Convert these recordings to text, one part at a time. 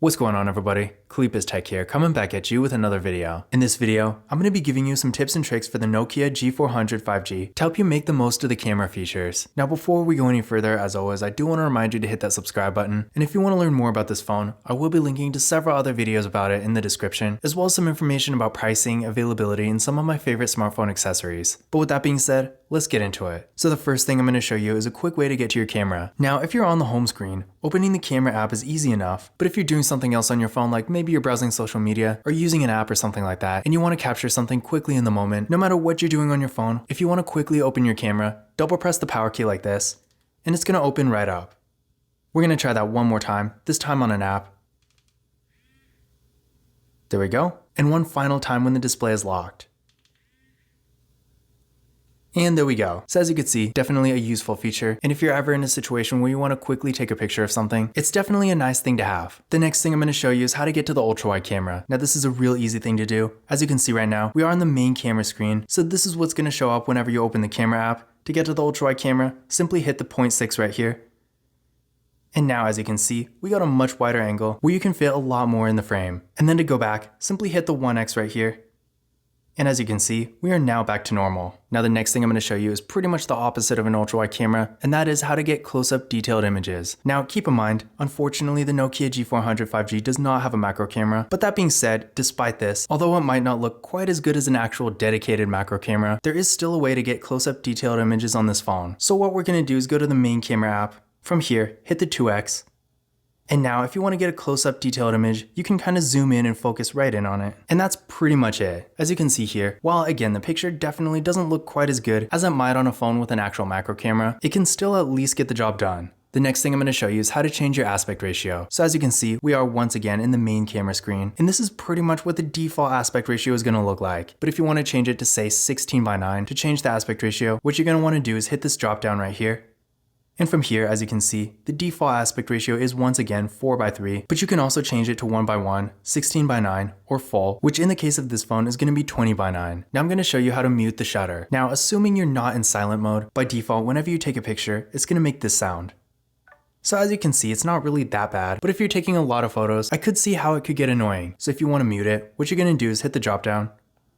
What's going on, everybody? Kalipa's Tech here, coming back at you with another video. In this video, I'm going to be giving you some tips and tricks for the Nokia G400 5G to help you make the most of the camera features. Now, before we go any further, as always, I do want to remind you to hit that subscribe button. And if you want to learn more about this phone, I will be linking to several other videos about it in the description, as well as some information about pricing, availability, and some of my favorite smartphone accessories. But with that being said, let's get into it. So the first thing I'm going to show you is a quick way to get to your camera. Now, if you're on the home screen, opening the camera app is easy enough, but if you're doing something else on your phone, like maybe you're browsing social media or using an app or something like that, and you want to capture something quickly in the moment, no matter what you're doing on your phone, if you want to quickly open your camera, double press the power key like this, and it's going to open right up. We're going to try that one more time, this time on an app. There we go. And one final time when the display is locked. And there we go. So as you can see, definitely a useful feature. And if you're ever in a situation where you want to quickly take a picture of something, it's definitely a nice thing to have. The next thing I'm going to show you is how to get to the ultra-wide camera. Now this is a real easy thing to do. As you can see right now, we are on the main camera screen. So this is what's going to show up whenever you open the camera app. To get to the ultra-wide camera, simply hit the 0.6 right here. And now as you can see, we got a much wider angle where you can fit a lot more in the frame. And then to go back, simply hit the 1x right here. And as you can see, we are now back to normal. Now the next thing I'm going to show you is pretty much the opposite of an ultra-wide camera, and that is how to get close-up detailed images. Now keep in mind, unfortunately the Nokia G400 5G does not have a macro camera, but that being said, despite this, although it might not look quite as good as an actual dedicated macro camera, there is still a way to get close-up detailed images on this phone. So what we're going to do is go to the main camera app. From here, hit the 2x. And now if you want to get a close-up detailed image, you can kind of zoom in and focus right in on it. And that's pretty much it. As you can see here, while again the picture definitely doesn't look quite as good as it might on a phone with an actual macro camera, it can still at least get the job done. The next thing I'm going to show you is how to change your aspect ratio. So as you can see, we are once again in the main camera screen, and this is pretty much what the default aspect ratio is going to look like. But if you want to change it to say 16:9 to change the aspect ratio, what you're going to want to do is hit this drop down right here. And from here, as you can see, the default aspect ratio is once again 4:3, but you can also change it to 1:1, 16:9, or full, which in the case of this phone is going to be 20:9. Now I'm going to show you how to mute the shutter. Now, assuming you're not in silent mode, by default, whenever you take a picture, it's going to make this sound. So as you can see, it's not really that bad, but if you're taking a lot of photos, I could see how it could get annoying. So if you want to mute it, what you're going to do is hit the drop down.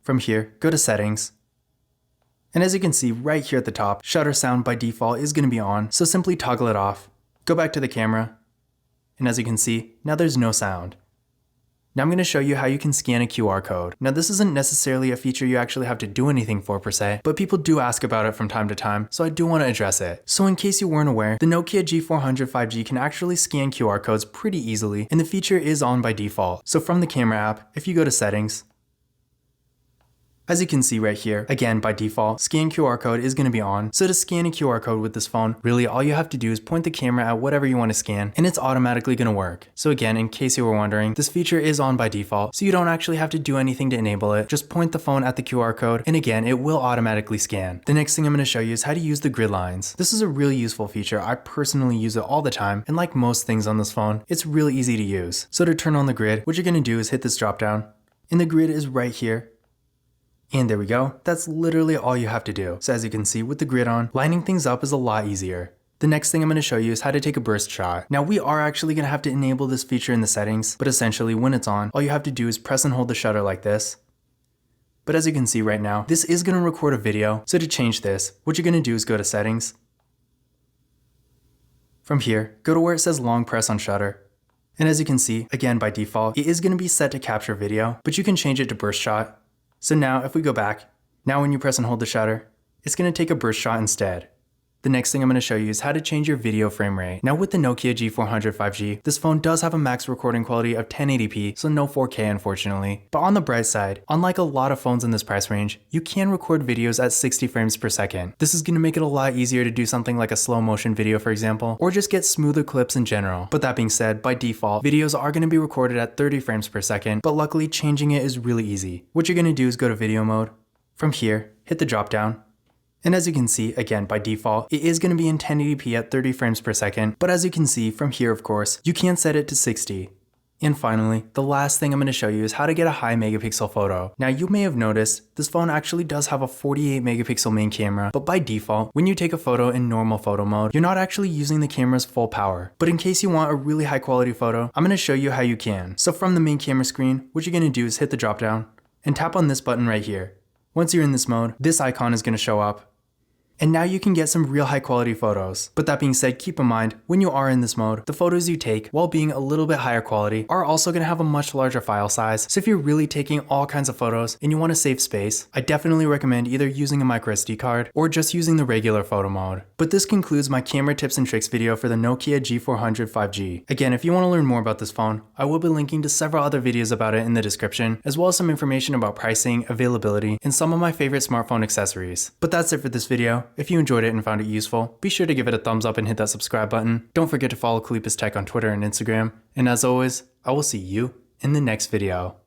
From here, go to settings. And as you can see right here at the top, shutter sound by default is going to be on, so simply toggle it off. Go back to the camera, and as you can see, now there's no sound. Now I'm going to show you how you can scan a QR code. Now this isn't necessarily a feature you actually have to do anything for per se, but people do ask about it from time to time, so I do want to address it. So in case you weren't aware, the Nokia G400 5G can actually scan QR codes pretty easily, and the feature is on by default. So from the camera app, if you go to settings, as you can see right here, again by default, scan QR code is going to be on. So to scan a QR code with this phone, really all you have to do is point the camera at whatever you want to scan, and it's automatically going to work. So again, in case you were wondering, this feature is on by default, so you don't actually have to do anything to enable it. Just point the phone at the QR code, and again, it will automatically scan. The next thing I'm going to show you is how to use the grid lines. This is a really useful feature. I personally use it all the time, and like most things on this phone, it's really easy to use. So to turn on the grid, what you're going to do is hit this drop down, and the grid is right here. And there we go, that's literally all you have to do. So as you can see with the grid on, lining things up is a lot easier. The next thing I'm going to show you is how to take a burst shot. Now we are actually going to have to enable this feature in the settings, but essentially when it's on, all you have to do is press and hold the shutter like this. But as you can see right now, this is going to record a video, so to change this, what you're going to do is go to settings. From here, go to where it says long press on shutter. And as you can see, again by default, it is going to be set to capture video, but you can change it to burst shot. So now if we go back, now when you press and hold the shutter, it's going to take a burst shot instead. The next thing I'm going to show you is how to change your video frame rate. Now with the Nokia G400 5G, this phone does have a max recording quality of 1080p, so no 4K unfortunately. But on the bright side, unlike a lot of phones in this price range, you can record videos at 60 frames per second. This is going to make it a lot easier to do something like a slow motion video for example, or just get smoother clips in general. But that being said, by default, videos are going to be recorded at 30 frames per second, but luckily changing it is really easy. What you're going to do is go to video mode. From here, hit the drop down. And as you can see, again, by default, it is going to be in 1080p at 30 frames per second, but as you can see from here, of course, you can set it to 60. And finally, the last thing I'm going to show you is how to get a high megapixel photo. Now you may have noticed this phone actually does have a 48 megapixel main camera, but by default, when you take a photo in normal photo mode, you're not actually using the camera's full power. But in case you want a really high quality photo, I'm going to show you how you can. So from the main camera screen, what you're going to do is hit the drop down and tap on this button right here. Once you're in this mode, this icon is going to show up. And now you can get some real high quality photos. But that being said, keep in mind, when you are in this mode, the photos you take, while being a little bit higher quality, are also going to have a much larger file size. So if you're really taking all kinds of photos and you want to save space, I definitely recommend either using a microSD card or just using the regular photo mode. But this concludes my camera tips and tricks video for the Nokia G400 5G. Again, if you want to learn more about this phone, I will be linking to several other videos about it in the description, as well as some information about pricing, availability, and some of my favorite smartphone accessories. But that's it for this video. If you enjoyed it and found it useful, be sure to give it a thumbs up and hit that subscribe button. Don't forget to follow Kalipus Tech on Twitter and Instagram. And as always, I will see you in the next video.